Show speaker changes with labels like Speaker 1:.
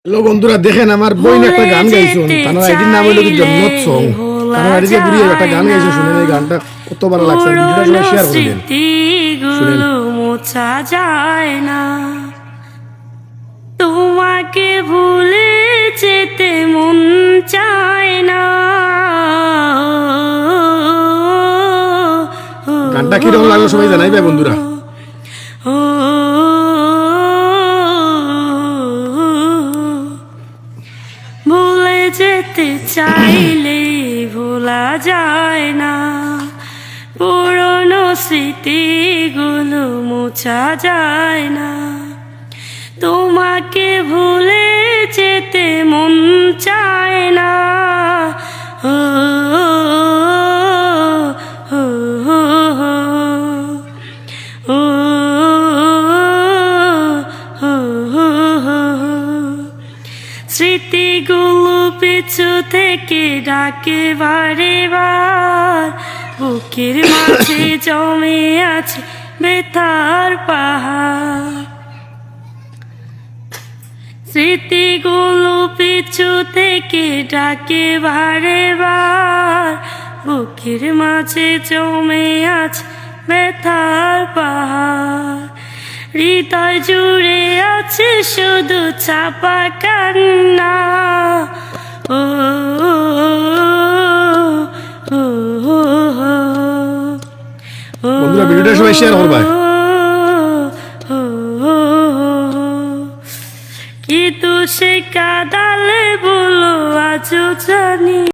Speaker 1: Hello বন্ধুরা, দেখেন আমার বোন একটা গান গাইছো, তার আইডির নাম হলো জন্নত সং। তার আইডিতে বুড়ি একটা গান গাইছো, শুনেন এই গানটা কত ভালো লাগছে। ভিডিওটা সবাই শেয়ার করে দেন, শুনেন।
Speaker 2: মোছা যায় না, তোমাকে ভুলে যেতে মন চায় না।
Speaker 1: গানটা কিরকম লাগলো সবাই জানাইবে বন্ধুরা।
Speaker 2: ভুলে যেতে চাইলে ভোলা যায় না, পুরনো স্মৃতিগুলো মোছা যায় না। তোমাকে ভুলে যেতে মন চায় না। ও ও ও স্মৃতিগুলো পিছু থেকে ডাকে বারে বার, বুকের মাঝে জমে আছে ব্যথার পাহাড়। স্মৃতিগুলো পিছু থেকে ডাকে বারে বার, বুকের মাঝে জমে আছে ব্যথার পাহাড়। হৃদয় জুড়ে আছে শুধু চাপা কান্না। ও
Speaker 1: বন্ধুরা ভিডিওটা সবাই শেয়ার করবা।
Speaker 2: কি তো সে কাদালে বলো আজও জানি।